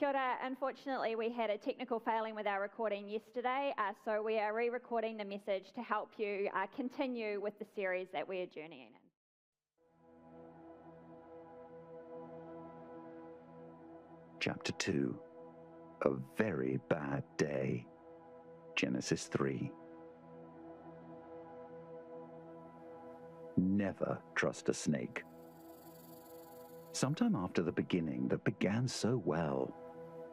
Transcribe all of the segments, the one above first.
Kia ora. Unfortunately, we had a technical failing with our recording yesterday, so we are re-recording the message to help you continue with the series that we are journeying in. Chapter 2, A Very Bad Day, Genesis 3. Never trust a snake. Sometime after the beginning that began so well,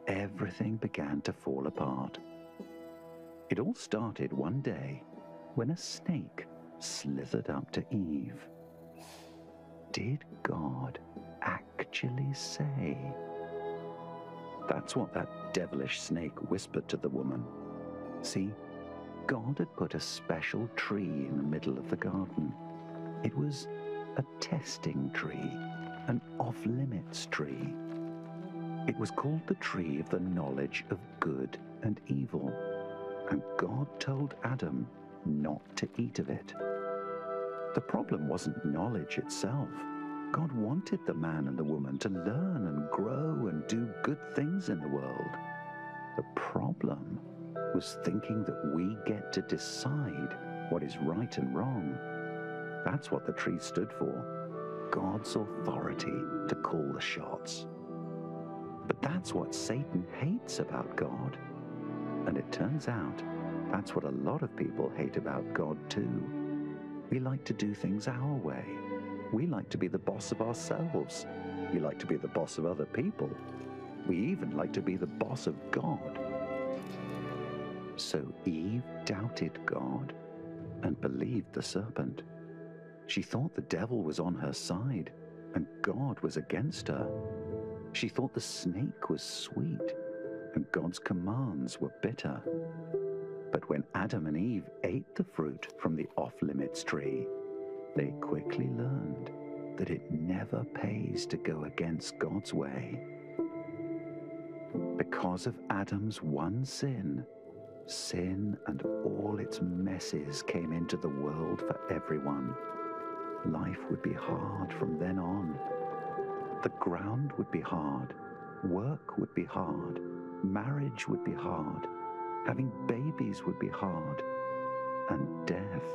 everything began to fall apart. It all started one day when a snake slithered up to Eve. Did God actually say? That's what that devilish snake whispered to the woman. See, God had put a special tree in the middle of the garden. It was a testing tree, an off-limits tree. It was called the tree of the knowledge of good and evil, and God told Adam not to eat of it. The problem wasn't knowledge itself. God wanted the man and the woman to learn and grow and do good things in the world. The problem was thinking that we get to decide what is right and wrong. That's what the tree stood for, God's authority to call the shots. But that's what Satan hates about God. And it turns out that's what a lot of people hate about God too. We like to do things our way. We like to be the boss of ourselves. We like to be the boss of other people. We even like to be the boss of God. So Eve doubted God and believed the serpent. She thought the devil was on her side and God was against her. She thought the snake was sweet and God's commands were bitter. But when Adam and Eve ate the fruit from the off-limits tree, they quickly learned that it never pays to go against God's way. Because of Adam's one sin, sin and all its messes came into the world for everyone. Life would be hard from then on. The ground would be hard, work would be hard, marriage would be hard, having babies would be hard, and death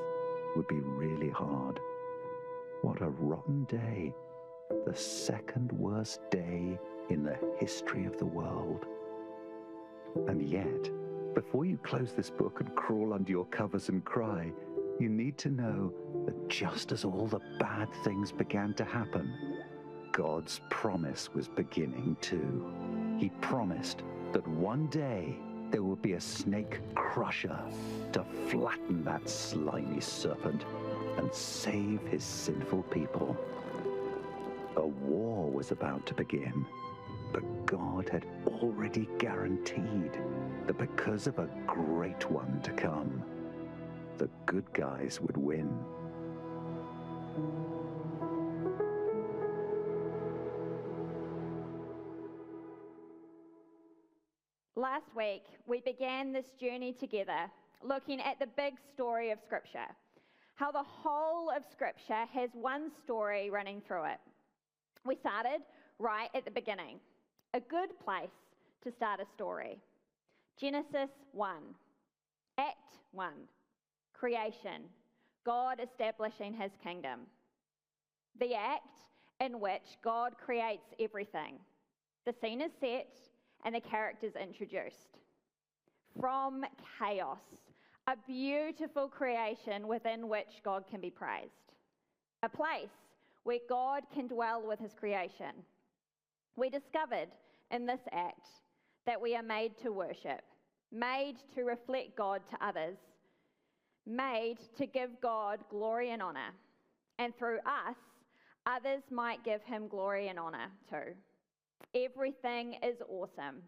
would be really hard. What a rotten day, the second worst day in the history of the world. And yet, before you close this book and crawl under your covers and cry, you need to know that just as all the bad things began to happen, God's promise was beginning too. He promised that one day there would be a snake crusher to flatten that slimy serpent and save his sinful people. A war was about to begin, but God had already guaranteed that because of a great one to come, the good guys would win. Last week, we began this journey together, looking at the big story of Scripture, how the whole of Scripture has one story running through it. We started right at the beginning, a good place to start a story. Genesis 1, Act 1, creation, God establishing his kingdom. The act in which God creates everything. The scene is set and the characters introduced. From chaos, a beautiful creation within which God can be praised. A place where God can dwell with his creation. We discovered in this act that we are made to worship, made to reflect God to others, made to give God glory and honor. And through us, others might give him glory and honor too. Everything is awesome.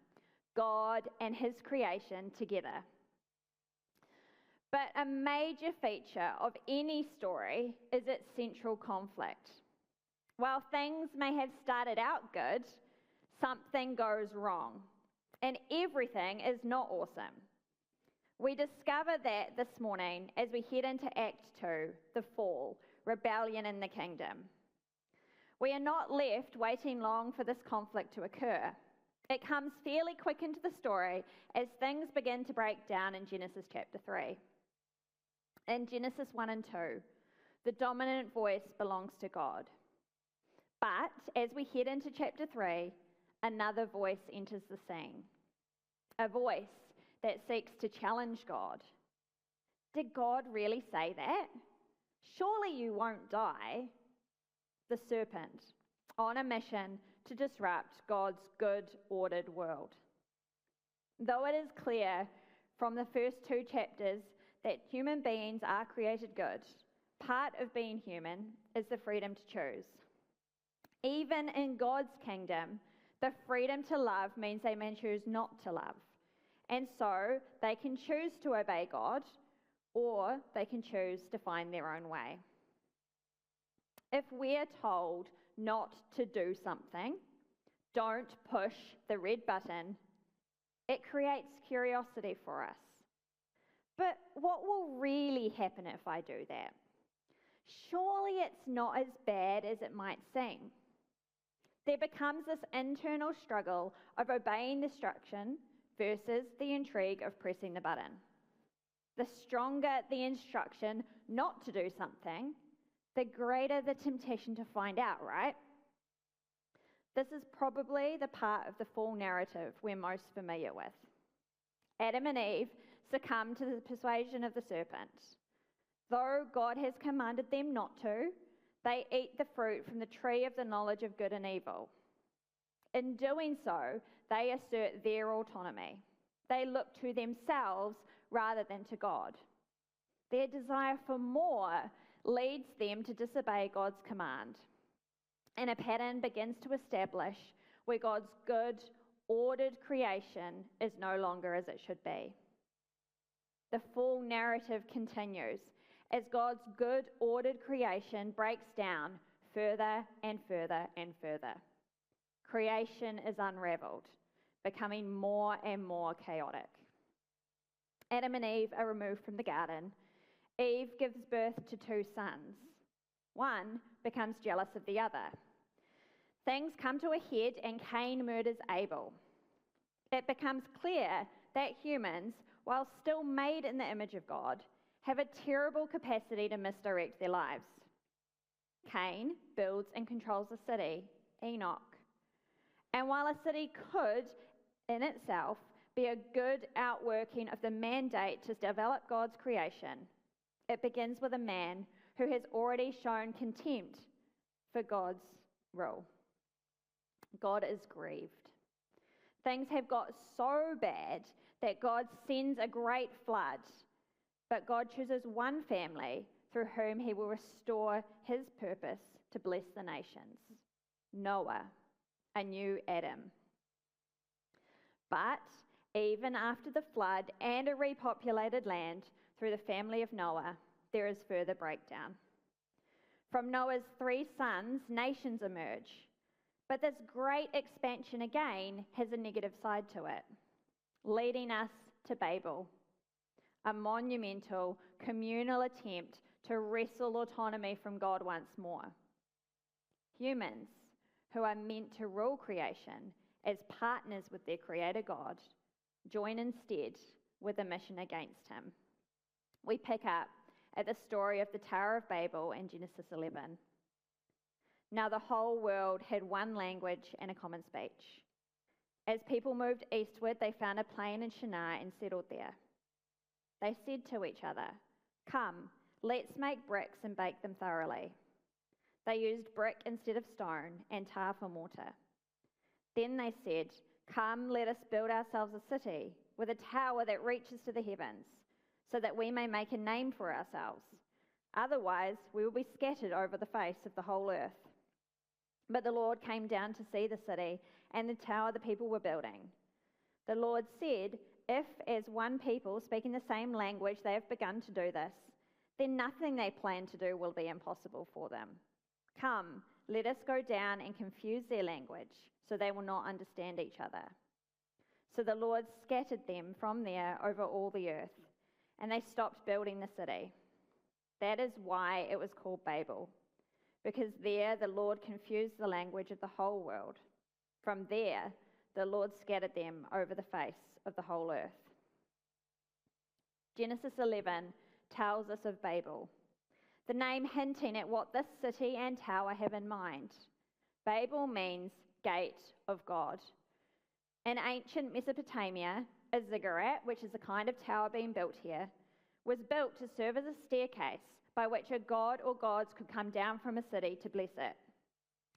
God and his creation together. But a major feature of any story is its central conflict. While things may have started out good, something goes wrong, and everything is not awesome. We discover that this morning as we head into Act 2, the fall, rebellion in the kingdom. We are not left waiting long for this conflict to occur. It comes fairly quick into the story as things begin to break down in Genesis chapter 3. In Genesis 1 and 2, the dominant voice belongs to God. But as we head into chapter 3, another voice enters the scene. A voice that seeks to challenge God. Did God really say that? Surely you won't die. The serpent, on a mission to disrupt God's good, ordered world. Though it is clear from the first 2 chapters that human beings are created good, part of being human is the freedom to choose. Even in God's kingdom, the freedom to love means they may choose not to love. And so they can choose to obey God, or they can choose to find their own way. If we're told not to do something, don't push the red button, it creates curiosity for us. But what will really happen if I do that? Surely it's not as bad as it might seem. There becomes this internal struggle of obeying the instruction versus the intrigue of pressing the button. The stronger the instruction not to do something, the greater the temptation to find out, right? This is probably the part of the full narrative we're most familiar with. Adam and Eve succumb to the persuasion of the serpent. Though God has commanded them not to, they eat the fruit from the tree of the knowledge of good and evil. In doing so, they assert their autonomy. They look to themselves rather than to God. Their desire for more leads them to disobey God's command. And a pattern begins to establish where God's good, ordered creation is no longer as it should be. The full narrative continues as God's good, ordered creation breaks down further and further and further. Creation is unraveled, becoming more and more chaotic. Adam and Eve are removed from the garden. Eve gives birth to 2 sons. One becomes jealous of the other. Things come to a head and Cain murders Abel. It becomes clear that humans, while still made in the image of God, have a terrible capacity to misdirect their lives. Cain builds and controls a city, Enoch. And while a city could, in itself, be a good outworking of the mandate to develop God's creation, it begins with a man who has already shown contempt for God's rule. God is grieved. Things have got so bad that God sends a great flood, but God chooses one family through whom he will restore his purpose to bless the nations. Noah, a new Adam. But even after the flood and a repopulated land through the family of Noah, there is further breakdown. From Noah's 3 sons, nations emerge. But this great expansion again has a negative side to it, leading us to Babel, a monumental communal attempt to wrestle autonomy from God once more. Humans, who are meant to rule creation as partners with their Creator God, join instead with a mission against him. We pick up at the story of the Tower of Babel in Genesis 11. Now the whole world had one language and a common speech. As people moved eastward, they found a plain in Shinar and settled there. They said to each other, "Come, let's make bricks and bake them thoroughly." They used brick instead of stone and tar for mortar. Then they said, "Come, let us build ourselves a city with a tower that reaches to the heavens, so that we may make a name for ourselves. Otherwise, we will be scattered over the face of the whole earth." But the Lord came down to see the city and the tower the people were building. The Lord said, "If, as one people speaking the same language, they have begun to do this, then nothing they plan to do will be impossible for them. Come, let us go down and confuse their language, so they will not understand each other." So the Lord scattered them from there over all the earth, and they stopped building the city. That is why it was called Babel, because there the Lord confused the language of the whole world. From there, the Lord scattered them over the face of the whole earth. Genesis 11 tells us of Babel, the name hinting at what this city and tower have in mind. Babel means gate of God. In ancient Mesopotamia, a ziggurat, which is a kind of tower being built here, was built to serve as a staircase by which a god or gods could come down from a city to bless it.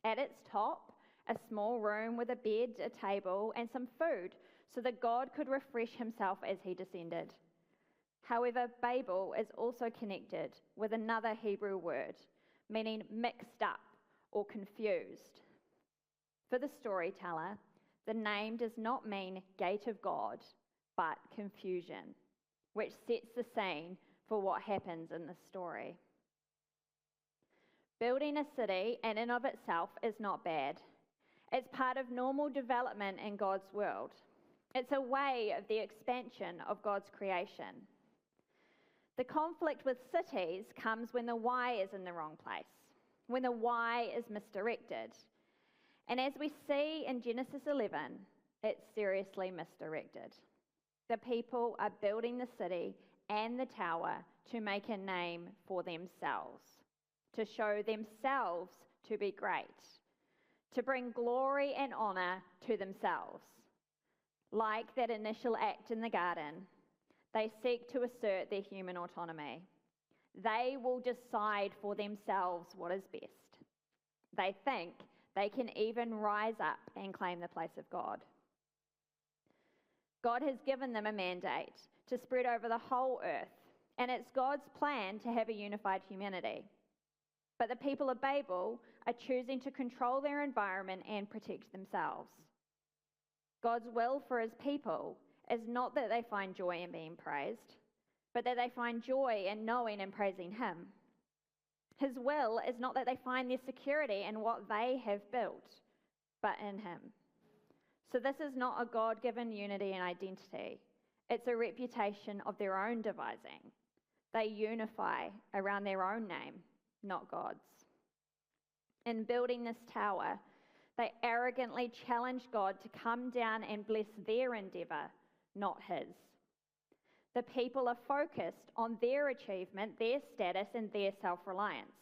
At its top, a small room with a bed, a table, and some food, so that God could refresh himself as he descended. However, Babel is also connected with another Hebrew word, meaning mixed up or confused. For the storyteller, the name does not mean gate of God, but confusion, which sets the scene for what happens in this story. Building a city in and of itself is not bad. It's part of normal development in God's world. It's a way of the expansion of God's creation. The conflict with cities comes when the why is in the wrong place, when the why is misdirected. And as we see in Genesis 11, it's seriously misdirected. The people are building the city and the tower to make a name for themselves, to show themselves to be great, to bring glory and honor to themselves. Like that initial act in the garden, they seek to assert their human autonomy. They will decide for themselves what is best. They think they can even rise up and claim the place of God. God has given them a mandate to spread over the whole earth, and it's God's plan to have a unified humanity. But the people of Babel are choosing to control their environment and protect themselves. God's will for his people is not that they find joy in being praised, but that they find joy in knowing and praising him. His will is not that they find their security in what they have built, but in him. So this is not a God-given unity and identity. It's a reputation of their own devising. They unify around their own name, not God's. In building this tower, they arrogantly challenge God to come down and bless their endeavor, not his. The people are focused on their achievement, their status, and their self-reliance.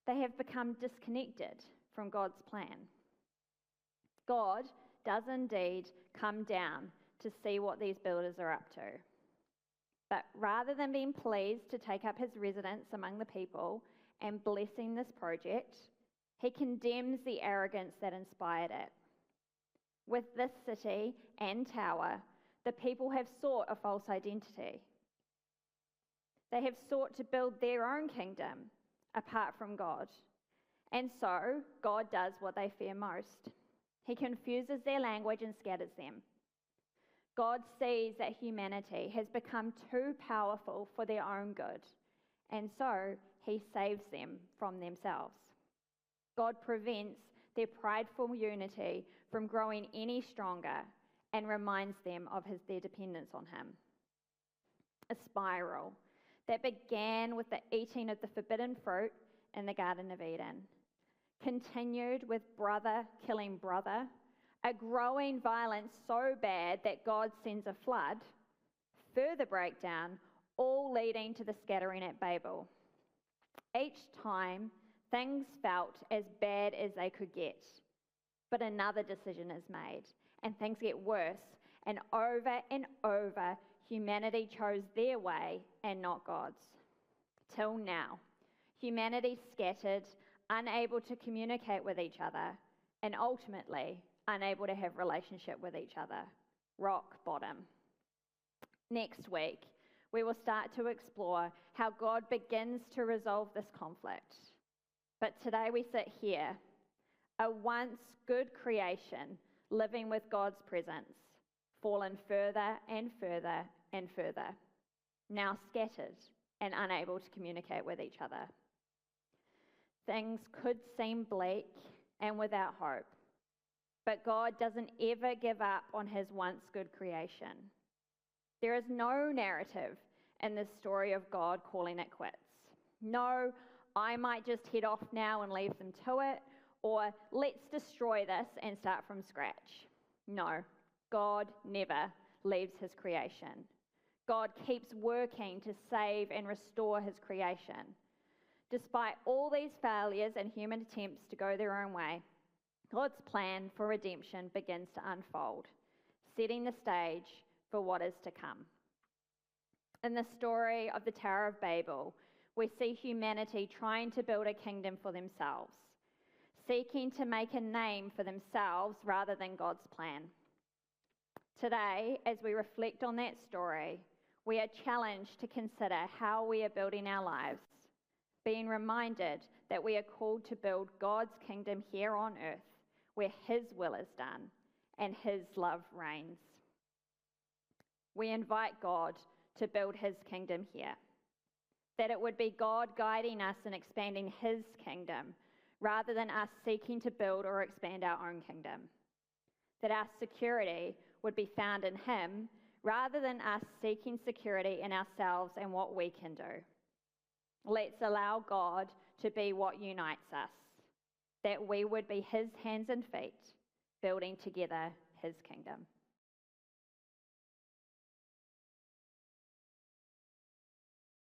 They have become disconnected from God's plan. God does indeed come down to see what these builders are up to. But rather than being pleased to take up his residence among the people and blessing this project, he condemns the arrogance that inspired it. With this city and tower, the people have sought a false identity. They have sought to build their own kingdom apart from God. And so, God does what they fear most. He confuses their language and scatters them. God sees that humanity has become too powerful for their own good, and so he saves them from themselves. God prevents their prideful unity from growing any stronger and reminds them of their dependence on him. A spiral that began with the eating of the forbidden fruit in the Garden of Eden, continued with brother killing brother, a growing violence so bad that God sends a flood, further breakdown, all leading to the scattering at Babel. Each time, things felt as bad as they could get, but another decision is made, and things get worse, and over, humanity chose their way and not God's. Till now, humanity scattered, unable to communicate with each other, and ultimately unable to have relationship with each other. Rock bottom. Next week, we will start to explore how God begins to resolve this conflict. But today we sit here, a once good creation, living with God's presence, fallen further and further and further, now scattered and unable to communicate with each other. Things could seem bleak and without hope, but God doesn't ever give up on his once good creation. There is no narrative in this story of God calling it quits. No, I might just head off now and leave them to it, or let's destroy this and start from scratch. No, God never leaves his creation. God keeps working to save and restore his creation. Despite all these failures and human attempts to go their own way, God's plan for redemption begins to unfold, setting the stage for what is to come. In the story of the Tower of Babel, we see humanity trying to build a kingdom for themselves, seeking to make a name for themselves rather than God's plan. Today, as we reflect on that story, we are challenged to consider how we are building our lives, being reminded that we are called to build God's kingdom here on earth, where his will is done and his love reigns. We invite God to build his kingdom here, that it would be God guiding us in expanding his kingdom rather than us seeking to build or expand our own kingdom, that our security would be found in him rather than us seeking security in ourselves and what we can do. Let's allow God to be what unites us, that we would be his hands and feet, building together his kingdom.